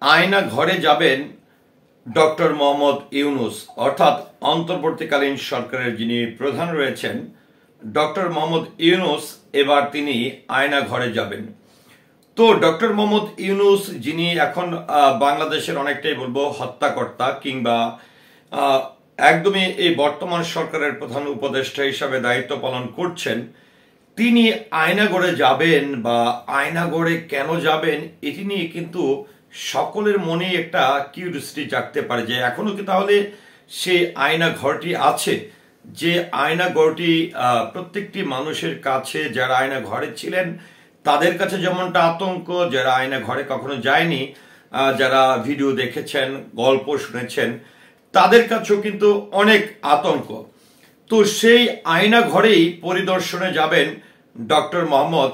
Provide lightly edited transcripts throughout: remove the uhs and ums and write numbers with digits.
আয়না ঘরে যাবেন ডক্টর মোহাম্মদ ইউনূস, অর্থাৎ অন্তর্বর্তীকালীন সরকারের যিনি প্রধান রয়েছেন ডক্টর মোহাম্মদ ইউনূস। এবার তিনি আয়না ঘরে যাবেন। তো ডক্টর মোহাম্মদ ইউনূস, যিনি এখন বাংলাদেশের অনেকটাই বলবো হত্যাকর্তা কিংবা একদমই এই বর্তমান সরকারের প্রধান উপদেষ্টা হিসাবে দায়িত্ব পালন করছেন, তিনি আয়নাগড়ে যাবেন বা আয়নাগড়ে কেন যাবেন এটি নিয়ে কিন্তু সকলের মনে একটা কিউরিওসিটি জাগতে পারে যে এখনো কি তাহলে সেই আয়না ঘরটি আছে, যে আয়না ঘরটি প্রত্যেকটি মানুষের কাছে, যারা আয়না ঘরে ছিলেন তাদের কাছে যেমনটা আতঙ্ক, যারা আয়না ঘরে কখনো যায়নি, যারা ভিডিও দেখেছেন, গল্প শুনেছেন, তাদের কাছেও কিন্তু অনেক আতঙ্ক। তো সেই আয়না ঘরেই পরিদর্শনে যাবেন ডক্টর মোহাম্মদ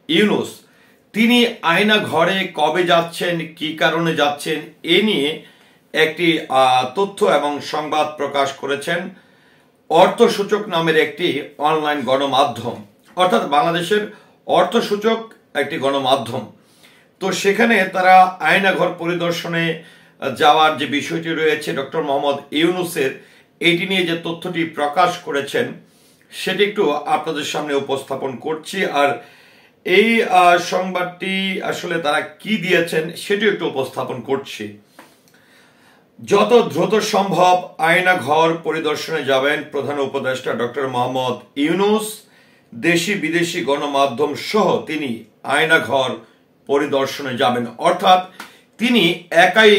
ইউনূস। তিনি আয়না ঘরে কবে যাচ্ছেন, কি কারণে যাচ্ছেন, এ নিয়ে একটি তথ্য এবং সংবাদ প্রকাশ করেছেন অর্থসূচক নামের একটি অনলাইন গণমাধ্যম, অর্থাৎ বাংলাদেশের অর্থসূচক একটি গণমাধ্যম। তো সেখানে তারা আয়নাঘর পরিদর্শনে যাওয়ার যে বিষয়টি রয়েছে ডক্টর মোহাম্মদ ইউনূসের, এটি নিয়ে যে তথ্যটি প্রকাশ করেছেন সেটি একটু আপনাদের সামনে উপস্থাপন করছি। আর এই সংবাদটি আসলে তারা কি দিয়েছেন সেটি একটু উপস্থাপন করছি। যত দ্রুত সম্ভব আয়না ঘর পরিদর্শনে যাবেন প্রধান উপদেষ্টা ডক্টর মোহাম্মদ ইউনূস। দেশি বিদেশি গণমাধ্যম সহ তিনি আয়না ঘর পরিদর্শনে যাবেন, অর্থাৎ তিনি একাই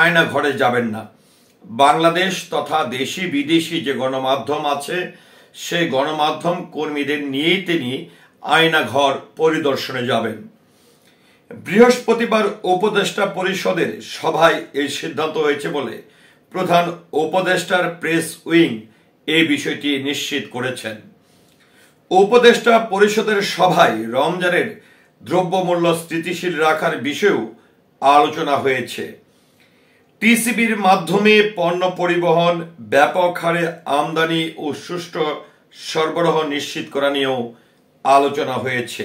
আয়না ঘরে যাবেন না। বাংলাদেশ তথা দেশি বিদেশি যে গণমাধ্যম আছে সেই গণমাধ্যম কর্মীদের নিয়েই তিনি আয়না ঘর পরিদর্শনে যাবেন। বৃহস্পতিবার উপদেষ্টা পরিষদের সভায় এই সিদ্ধান্ত হয়েছে বলে প্রধান উপদেষ্টার প্রেস উইং এই বিষয়টি নিশ্চিত করেছেন। উপদেষ্টা পরিষদের সভায় রমজানের দ্রব্যমূল্য স্থিতিশীল রাখার বিষয়েও আলোচনা হয়েছে। টিসিবির মাধ্যমে পণ্য পরিবহন, ব্যাপক হারে আমদানি ও সুষ্ঠু সরবরাহ নিশ্চিত করা নিয়েও আলোচনা হয়েছে।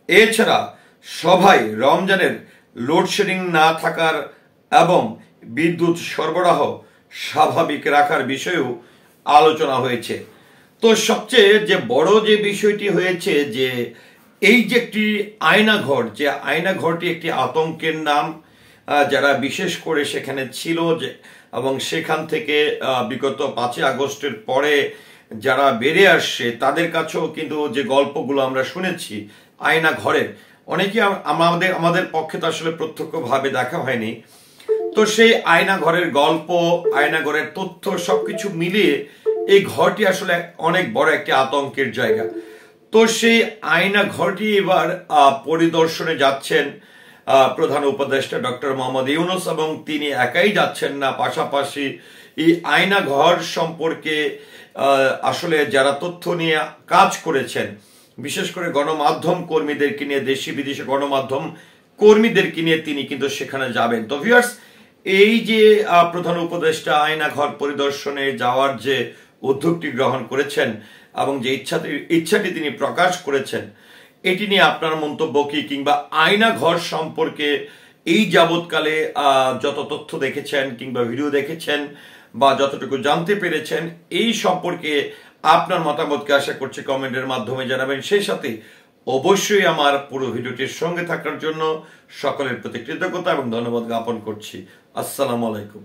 এছাড়া সভায় রমজানের লোডশেডিং না থাকার এবং বিদ্যুৎ সরবরাহ স্বাভাবিক রাখার বিষয়েও আলোচনা হয়েছে। তো সবচেয়ে যে বড় যে বিষয়টি হয়েছে যে এই যে একটি আয়নাঘর, যে আয়নাঘরটি একটি আতঙ্কের নাম, যারা বিশেষ করে সেখানে ছিল যে এবং সেখান থেকে বিগত 5ই আগস্টের পরে যারা বেড়ে আসছে তাদের কাছেও কিন্তু যে গল্পগুলো আমরা শুনেছি আয়না ঘরের, অনেকে আমাদের পক্ষে তো আসলে প্রত্যক্ষভাবে দেখা হয়নি। তো সেই আয়না ঘরের গল্প, আয়না ঘরের তথ্য সবকিছু মিলিয়ে এই ঘরটি আসলে অনেক বড় একটি আতঙ্কের জায়গা। তো সেই আয়না ঘরটি এবার পরিদর্শনে যাচ্ছেন প্রধান উপদেষ্টা ডক্টর মোহাম্মদ ইউনূস, এবং তিনি একাই যাচ্ছেন না, পাশাপাশি এই আয়না ঘর সম্পর্কে আসলে যারা তথ্য নিয়ে কাজ করেছেন, বিশেষ করে গণমাধ্যম কর্মীদেরকে নিয়ে, দেশি বিদেশি গণমাধ্যম কর্মীদেরকে নিয়ে তিনি কিন্তু সেখানে যাবেন। তো ভিউয়ার্স, এই যে প্রধান উপদেষ্টা আয়না ঘর পরিদর্শনে যাওয়ার যে উদ্যোগটি গ্রহণ করেছেন এবং যে ইচ্ছাটি তিনি প্রকাশ করেছেন, এটি নিয়ে আপনার মন্তব্য কি, কিংবা আয়না ঘর সম্পর্কে এই যাবৎকালে যত তথ্য দেখেছেন কিংবা ভিডিও দেখেছেন বা যতটুকু জানতে পেরেছেন এই সম্পর্কে আপনার মতামতকে আশা করছি কমেন্টের মাধ্যমে জানাবেন। সেই সাথে অবশ্যই আমার পুরো ভিডিওটির সঙ্গে থাকার জন্য সকলের প্রতি কৃতজ্ঞতা এবং ধন্যবাদ জ্ঞাপন করছি। আসসালামু আলাইকুম।